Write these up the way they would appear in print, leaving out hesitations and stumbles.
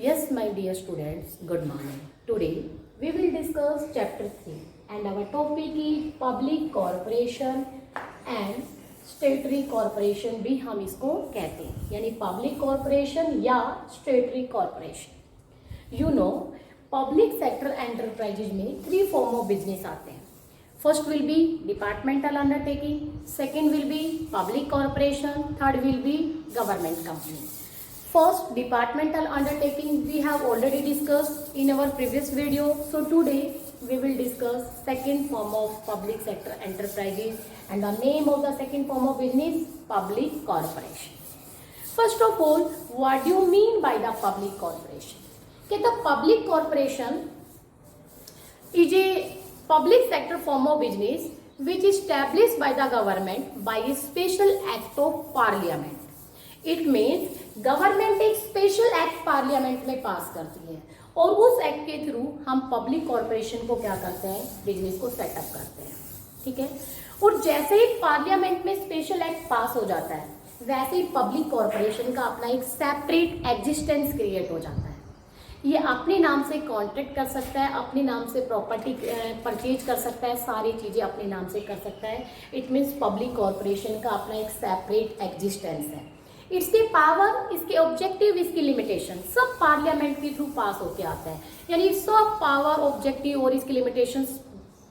Yes, my dear students, good morning. Today we will discuss chapter 3 and our topic is public corporation and स्टेटरी corporation भी हम इसको कहते हैं, यानी public corporation या स्टेटरी corporation. You know, public sector enterprises में 3 form of business आते हैं। First will be departmental undertaking, second will be public corporation, third will be government company. First, departmental undertaking we have already discussed in our previous video. So today we will discuss second form of public sector enterprises and the name of the second form of business, public corporation. First of all, what do you mean by the public corporation? Okay, the public corporation is a public sector form of business which is established by the government by a special act of parliament. It means government एक special act parliament में पास करती है और उस act के through हम public corporation को क्या करते हैं, बिजनेस को सेटअप करते हैं। ठीक है, और जैसे ही पार्लियामेंट में स्पेशल एक्ट पास हो जाता है वैसे ही पब्लिक कॉरपोरेशन का अपना एक सेपरेट एग्जिस्टेंस क्रिएट हो जाता है। ये अपने नाम से कॉन्ट्रैक्ट कर सकता है, अपने नाम से प्रॉपर्टी परचेज कर सकता है, सारी चीज़ें अपने नाम से कर सकता है। इट मीन्स पब्लिक कॉरपोरेशन का अपना एक सेपरेट एग्जिस्टेंस है। इसके पावर, इसके ऑब्जेक्टिव, इसकी लिमिटेशन सब पार्लियामेंट के थ्रू पास होके आता है, यानी सब पावर, ऑब्जेक्टिव और इसकी लिमिटेशंस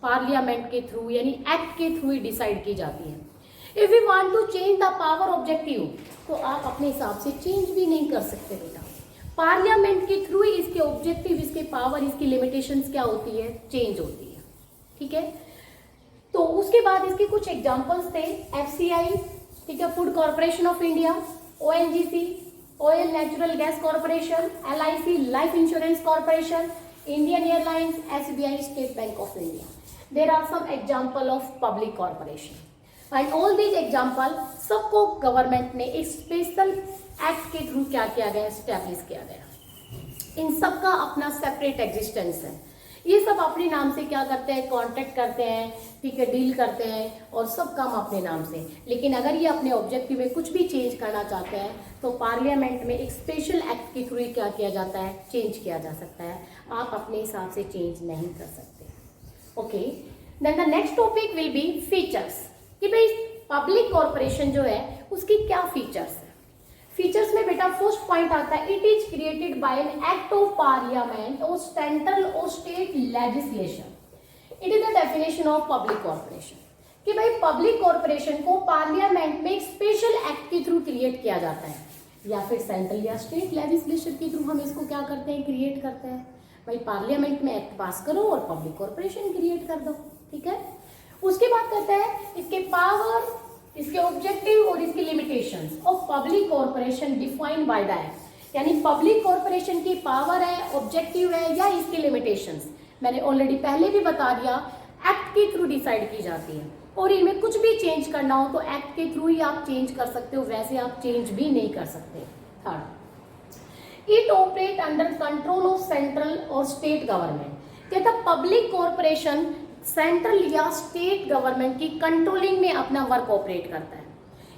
पार्लियामेंट के थ्रू यानी एक्ट के थ्रू ही डिसाइड की जाती है। If you want to change the power objective तो आप अपने हिसाब से चेंज भी नहीं कर सकते बेटा। पार्लियामेंट के थ्रू ही इसके ऑब्जेक्टिव, इसके पावर, इसकी लिमिटेशंस क्या होती है, चेंज होती है। ठीक है, तो उसके बाद इसके कुछ एग्जाम्पल्स थे। FCI, ठीक है, Food Corporation of India, ONGC, Oil Natural Gas Corporation, LIC, Life Insurance Corporation, Indian Airlines, SBI, State Bank of India. There are some example of public corporation and all these example सबको government ने एक special act के through क्या किया गया, establish किया गया। इन सब का अपना सेपरेट एग्जिस्टेंस है। ये सब अपने नाम से क्या करते हैं, कॉन्ट्रैक्ट करते हैं, ठीक है, डील करते हैं और सब काम अपने नाम से। लेकिन अगर ये अपने ऑब्जेक्टिव में कुछ भी चेंज करना चाहते हैं तो पार्लियामेंट में एक स्पेशल एक्ट के थ्रू क्या किया जाता है, चेंज किया जा सकता है। आप अपने हिसाब से चेंज नहीं कर सकते। Okay, then the next topic will be features, कि भाई पब्लिक कॉर्पोरेशन जो है उसकी क्या फीचर्स है। फीचर्स में बेटा फर्स्ट पॉइंट आता है, it is created by an act of parliament और सेंट्रल और state legislation. It is the definition of public corporation, कि भाई पब्लिक कॉर्पोरेशन को पार्लियामेंट में एक स्पेशल एक्ट के थ्रू क्रिएट किया जाता है या फिर सेंट्रल या स्टेट लेजिस्लेशन के थ्रू हम इसको क्या करते हैं, क्रिएट करते हैं। भाई पार्लियामेंट में एक्ट पास करो और पब्लिक कॉर्पोरेशन क्रिएट कर दो। ठीक है, उसके बाद कहते हैं इसके पावर, इसके ऑब्जेक्टिव और इसकी limitations of public corporation defined by the act, यानी पब्लिक कॉर्पोरेशन की पावर है, ऑब्जेक्टिव है या इसकी लिमिटेशंस मैंने ऑलरेडी पहले भी बता दिया, एक्ट के थ्रू डिसाइड की जाती है और इनमें कुछ भी चेंज करना हो तो एक्ट के थ्रू ही आप चेंज कर सकते हो, वैसे आप चेंज भी नहीं कर सकते। Third, it operate under control of central और स्टेट गवर्नमेंट। कहता पब्लिक कॉर्पोरेशन सेंट्रल या स्टेट गवर्नमेंट की कंट्रोलिंग में अपना वर्क ऑपरेट करता है,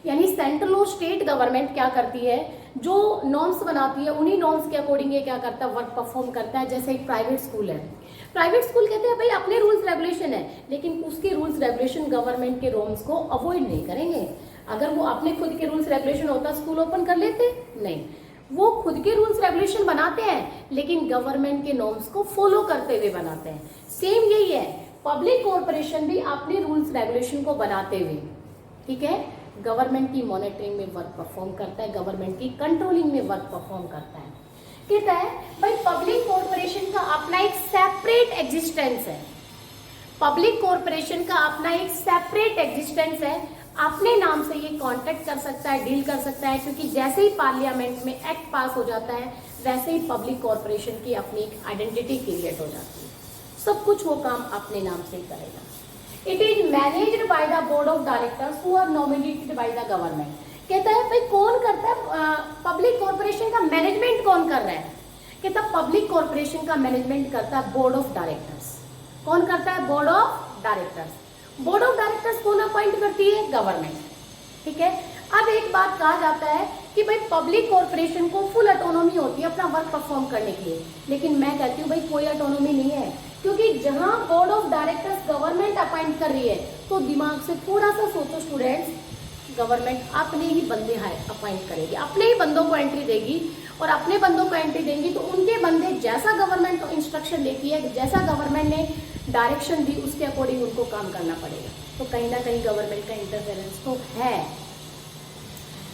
यानी सेंट्रल और स्टेट गवर्नमेंट क्या करती है, जो नॉर्म्स बनाती है उन्हीं नॉर्म्स के अकॉर्डिंग ये क्या करता है, वर्क परफॉर्म करता है। जैसे एक प्राइवेट स्कूल है, प्राइवेट स्कूल कहते हैं भाई अपने रूल्स रेगुलेशन है, लेकिन उसके रूल्स रेगुलेशन गवर्नमेंट के नॉर्म्स को अवॉइड नहीं करेंगे। अगर वो अपने खुद के रूल्स रेगुलेशन होता स्कूल ओपन कर लेते, नहीं, वो खुद के रूल्स रेगुलेशन बनाते हैं लेकिन गवर्नमेंट के नॉर्म्स को फॉलो करते हुए बनाते हैं। सेम यही है, पब्लिक कॉर्पोरेशन भी अपने रूल्स रेगुलेशन को बनाते हुए, ठीक है, गवर्नमेंट की मॉनिटरिंग में वर्क परफॉर्म करता है, गवर्नमेंट की कंट्रोलिंग में वर्क परफॉर्म करता है। कहता है भाई पब्लिक कॉर्पोरेशन का अपना एक सेपरेट एग्जिस्टेंस है, पब्लिक कॉर्पोरेशन का अपना एक सेपरेट एग्जिस्टेंस है, अपने नाम से ये कॉन्ट्रैक्ट कर सकता है, डील कर सकता है, क्योंकि जैसे ही पार्लियामेंट में एक्ट पास हो जाता है वैसे ही पब्लिक कॉर्पोरेशन की अपनी एक आइडेंटिटी क्रिएट हो जाती है, सब कुछ वो काम अपने नाम से करेगा। It is managed by the board of directors who are nominated by the government. कहता है भाई कौन करता है पब्लिक कॉर्पोरेशन का मैनेजमेंट, कौन कर रहा है। कहता है पब्लिक कॉर्पोरेशन का मैनेजमेंट करता है बोर्ड ऑफ डायरेक्टर्स। कौन करता है, board of directors. Board of directors कौन अपॉइंट करती है, गवर्नमेंट। ठीक है, अब एक बात कहा जाता है कि भाई पब्लिक कॉर्पोरेशन को फुल ऑटोनॉमी होती है अपना वर्क परफॉर्म करने के लिए, लेकिन मैं कहती हूँ भाई कोई ऑटोनॉमी नहीं है, क्योंकि जहां board of directors government appoint कर रही है तो दिमाग से थोड़ा सा सोचो स्टूडेंट्स, गवर्नमेंट अपने ही बंदे अपॉइंट करेगी, अपने ही बंदों को एंट्री देगी, और अपने बंदों को एंट्री देंगी तो उनके बंदे जैसा गवर्नमेंट इंस्ट्रक्शन देती है, जैसा गवर्नमेंट ने डायरेक्शन दी उसके अकॉर्डिंग उनको काम करना पड़ेगा। तो कहीं ना कहीं गवर्नमेंट का इंटरफेरेंस तो है,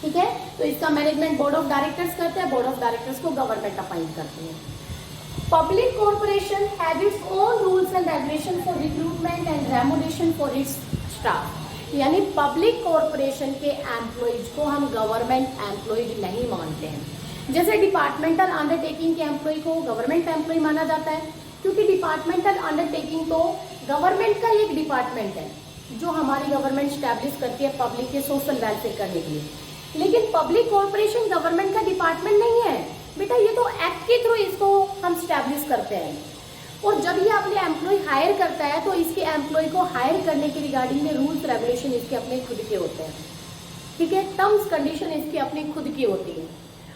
ठीक है। तो इसका मैनेजमेंट बोर्ड ऑफ डायरेक्टर्स करते हैं, बोर्ड ऑफ डायरेक्टर्स को गवर्नमेंट अपॉइंट करते हैं। Public corporation has its own rules and regulation for recruitment and remuneration for its staff, यानी पब्लिक कॉर्पोरेशन के एम्प्लॉयज को हम गवर्नमेंट एम्प्लॉयज नहीं मानते हैं। जैसे डिपार्टमेंटल अंडरटेकिंग के एम्प्लॉय को गवर्नमेंट एम्प्लॉय माना जाता है, क्योंकि डिपार्टमेंटल अंडरटेकिंग तो गवर्नमेंट का एक डिपार्टमेंट है जो हमारी गवर्नमेंट स्टैब्लिश करती है पब्लिक के सोशल वेलफेयर करने के लिए, लेकिन पब्लिक कॉर्पोरेशन गवर्नमेंट का डिपार्टमेंट नहीं है बेटा, ये तो एक्ट के थ्रू इसको हम स्टैब्लिश करते हैं। और जब ये अपने एम्प्लॉय हायर करता है तो इसके एम्प्लॉय को हायर करने के रिगार्डिंग में रूल्स रेगुलेशन इसके अपने खुद के होते हैं, ठीक है। टर्म्स कंडीशन इसकी अपनी खुद की होती है,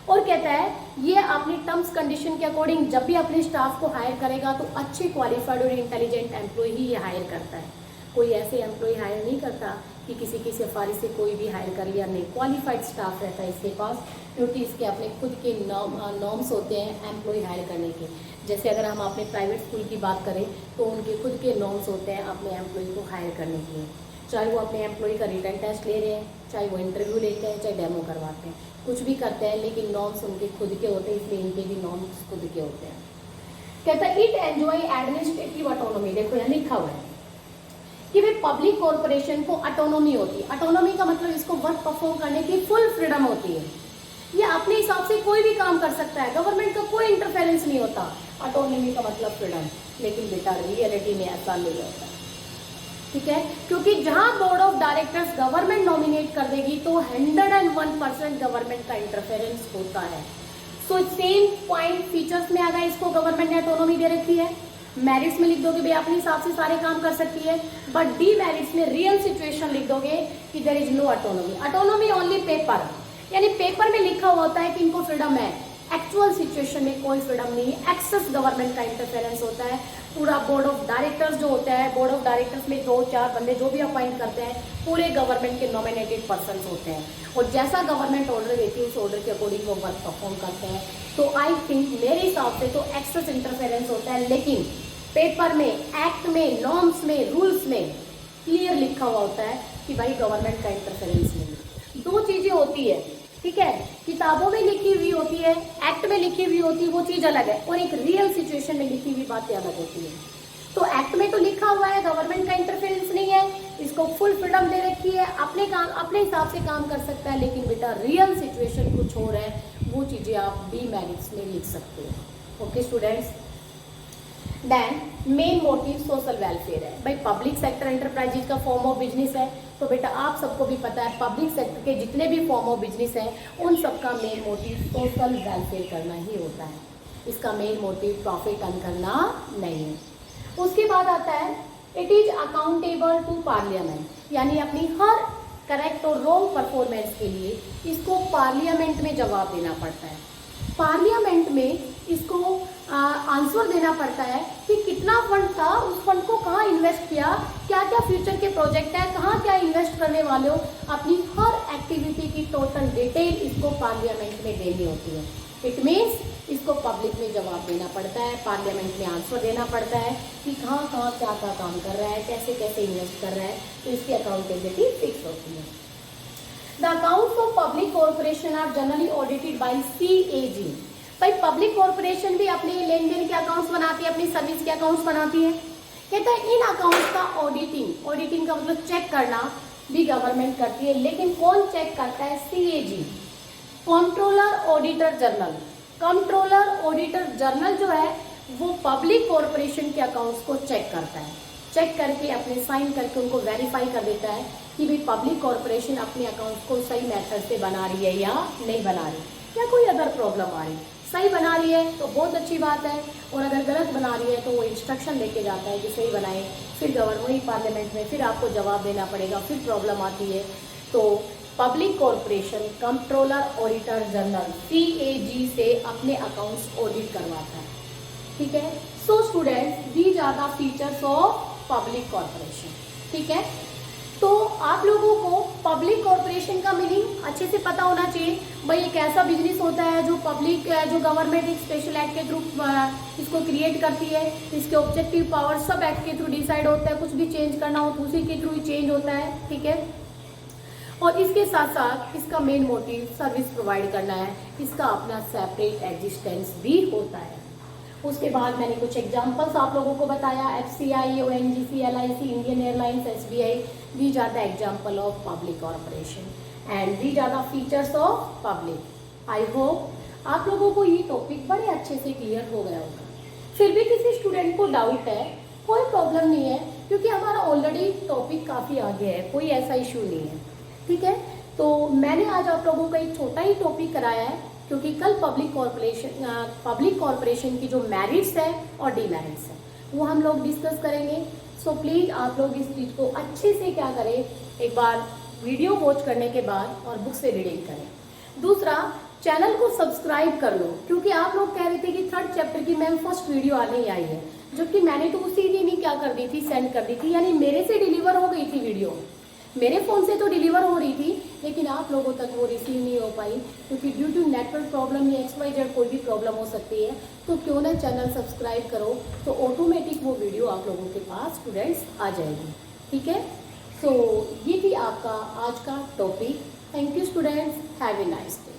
और कहता है ये अपनी टर्म्स कंडीशन के अकॉर्डिंग जब भी अपने स्टाफ को हायर करेगा तो अच्छे क्वालिफाइड और इंटेलिजेंट एम्प्लॉय ही ये हायर करता है। कोई ऐसे एम्प्लॉय हायर नहीं करता कि किसी की सिफारिश से कोई भी हायर कर लिया, नहीं, क्वालिफाइड स्टाफ रहता है इसके पास, क्योंकि इसके अपने खुद के नॉर्म्स होते हैं एम्प्लॉय हायर करने के। जैसे अगर हम अपने प्राइवेट स्कूल की बात करें तो उनके खुद के नॉर्म्स होते हैं अपने एम्प्लॉय को हायर करने के लिए, चाहे वो अपने एम्प्लॉय का रिटर्न टेस्ट ले रहे हैं, चाहे वो इंटरव्यू लेते हैं, चाहे डेमो करवाते हैं, कुछ भी करते हैं, लेकिन नॉर्म्स उनके खुद के होते हैं, इसलिए इनके भी नॉर्म्स खुद के होते हैं। कहता है इट एंजॉय एडमिनिस्ट्रेटिव ऑटोनॉमी, देखो यहाँ लिखा हुआ है कि भाई पब्लिक कॉर्पोरेशन को ऑटोनॉमी होती है। ऑटोनॉमी का मतलब इसको वर्क परफॉर्म करने की फुल फ्रीडम होती है, ये अपने हिसाब से कोई भी काम कर सकता है, गवर्नमेंट का कोई इंटरफेरेंस नहीं होता। ऑटोनॉमी का मतलब फ्रीडम, लेकिन बेटा रियलिटी में ऐसा नहीं होता, ठीक है, क्योंकि जहां board of directors government nominate कर देगी तो 101% गवर्नमेंट का इंटरफेरेंस होता है। सो सेम पॉइंट फीचर्स में अगर इसको गवर्नमेंट ने ऑटोनॉमी दे रखी है, मेरिट्स में लिख दोगे भाई अपने हिसाब से सारे काम कर सकती है, बट डी मेरिट्स में रियल सिचुएशन लिख दोगे कि there is no autonomy. Autonomy only paper, यानी पेपर में लिखा हुआ होता है कि इनको फ्रीडम है, एक्चुअल सिचुएशन में कोई फ्रीडम नहीं है, एक्सेस गवर्नमेंट का इंटरफेरेंस होता है। पूरा बोर्ड ऑफ डायरेक्टर्स जो होता है, बोर्ड ऑफ डायरेक्टर्स में 2-4 बंदे जो भी अपॉइंट करते हैं पूरे गवर्नमेंट के नॉमिनेटेड पर्सन होते हैं, और जैसा गवर्नमेंट ऑर्डर देती है उस ऑर्डर के अकॉर्डिंग वो वर्क परफॉर्म करते हैं। तो आई थिंक मेरे हिसाब से तो एक्सेस इंटरफेरेंस होता है, लेकिन पेपर में, एक्ट में, नॉर्म्स में, रूल्स में क्लियर लिखा हुआ होता है कि भाई गवर्नमेंट का इंटरफेरेंस नहीं है। दो चीजें होती है, ठीक है, किताबों में लिखी हुई होती है, एक्ट में लिखी हुई होती है, वो चीज अलग है, और एक रियल सिचुएशन में लिखी हुई बातें अलग होती है। तो एक्ट में तो लिखा हुआ है गवर्नमेंट का इंटरफेरेंस नहीं है, इसको फुल फ्रीडम दे रखी है, अपने काम अपने हिसाब से काम कर सकता है, लेकिन बेटा रियल सिचुएशन कुछ और है, वो चीजें आप बी मेरिट्स में लिख सकते हो। Okay students, then main motive social welfare है। भाई पब्लिक सेक्टर एंटरप्राइजेज का फॉर्म ऑफ बिजनेस है, तो बेटा आप सबको भी पता है पब्लिक सेक्टर के जितने भी फॉर्म ऑफ बिजनेस है उन सबका मेन मोटिव सोशल वेलफेयर करना ही होता है, इसका मेन मोटिव प्रॉफिट अर्न करना नहीं है। उसके बाद आता है it is accountable to parliament, यानी अपनी हर करेक्ट और रॉन्ग परफॉर्मेंस के लिए इसको पार्लियामेंट में जवाब देना पड़ता है। पार्लियामेंट में इसको आंसर देना पड़ता है कि कितना फंड था, उस फंड को कहाँ इन्वेस्ट किया, क्या क्या फ्यूचर के प्रोजेक्ट है, कहाँ क्या इन्वेस्ट करने वाले हो, अपनी हर एक्टिविटी की टोटल डिटेल इसको पार्लियामेंट में देनी होती है। इट मीन्स इसको पब्लिक में जवाब देना पड़ता है, पार्लियामेंट में आंसर देना पड़ता है कि कहाँ कहाँ क्या क्या काम कर रहा है, कैसे कैसे इन्वेस्ट कर रहा है, तो इसकी अकाउंटेबिलिटी फिक्स होती है। The accounts of public corporation are generally audited by CAG। भाई पब्लिक कॉर्पोरेशन भी अपने लेन देन के अकाउंट्स बनाती है, अपनी सर्विस के अकाउंट्स बनाती है। कहता है इन अकाउंट्स का ऑडिटिंग का मतलब चेक करना भी गवर्नमेंट करती है, लेकिन कौन चेक करता है? CAG, controller auditor general. Controller auditor general जो है वो पब्लिक कॉर्पोरेशन के अकाउंट्स को चेक करता है, चेक करके अपने साइन करके उनको वेरीफाई कर देता है कि भाई पब्लिक कॉर्पोरेशन अपने अकाउंट्स को सही मेथड से बना रही है या नहीं बना रही, या कोई अदर प्रॉब्लम आ रही। सही बना रही है तो बहुत अच्छी बात है, और अगर गलत बना रही है तो वो इंस्ट्रक्शन लेके जाता है कि सही बनाए, फिर गवर्नमेंट पार्लियामेंट में फिर आपको जवाब देना पड़ेगा, फिर प्रॉब्लम आती है तो public corporation controller auditor general CAG से अपने अकाउंट्स ऑडिट करवाता है। ठीक है। So students, these are the features of public corporation. ठीक है। तो आप लोगों को पब्लिक कॉरपोरेशन का मीनिंग अच्छे से पता होना चाहिए। भाई एक ऐसा बिजनेस होता है जो पब्लिक, जो गवर्नमेंट एक स्पेशल एक्ट के थ्रू इसको क्रिएट करती है। इसके ऑब्जेक्टिव पावर सब एक्ट के थ्रू डिसाइड होता है। कुछ भी चेंज करना हो तो उसी के थ्रू ही चेंज होता है। ठीक है। और इसके साथ साथ इसका मेन मोटिव सर्विस प्रोवाइड करना है। इसका अपना सेपरेट एग्जिस्टेंस भी होता है। उसके बाद मैंने कुछ एग्जांपल्स आप लोगों को बताया। FCI, ONGC, LIC, Indian Airlines, SBI, these are the example of public corporation and these are the features of public. I hope आप लोगों को ये टॉपिक बड़े अच्छे से क्लियर हो गया होगा। फिर भी किसी स्टूडेंट को डाउट है, कोई प्रॉब्लम नहीं है, क्योंकि हमारा ऑलरेडी टॉपिक काफ़ी आगे है, कोई ऐसा इशू नहीं है। ठीक है। तो मैंने आज आप लोगों को एक छोटा ही टॉपिक कराया है, क्योंकि कल पब्लिक कॉरपोरेशन की जो मेरिट्स है और डीमेरिट्स है वो हम लोग डिस्कस करेंगे। सो प्लीज़ आप लोग इस चीज़ को अच्छे से क्या करें, एक बार वीडियो वॉच करने के बाद और बुक से रीडिंग करें। दूसरा, चैनल को सब्सक्राइब कर लो, क्योंकि आप लोग कह रहे थे कि 3rd चैप्टर की मैम फर्स्ट वीडियो आने ही आई है, जबकि मैंने तो उसी दिन ही क्या कर दी थी, सेंड कर दी थी, यानी मेरे से डिलीवर हो गई थी वीडियो। मेरे फ़ोन से तो डिलीवर हो रही थी, लेकिन आप लोगों तक वो रिसीव नहीं हो पाई, क्योंकि ड्यू टू नेटवर्क प्रॉब्लम या XYZ कोई भी प्रॉब्लम हो सकती है। तो क्यों ना चैनल सब्सक्राइब करो, तो ऑटोमेटिक वो वीडियो आप लोगों के पास स्टूडेंट्स आ जाएगी। ठीक है। सो ये थी आपका आज का topic. Thank you students, have a nice day.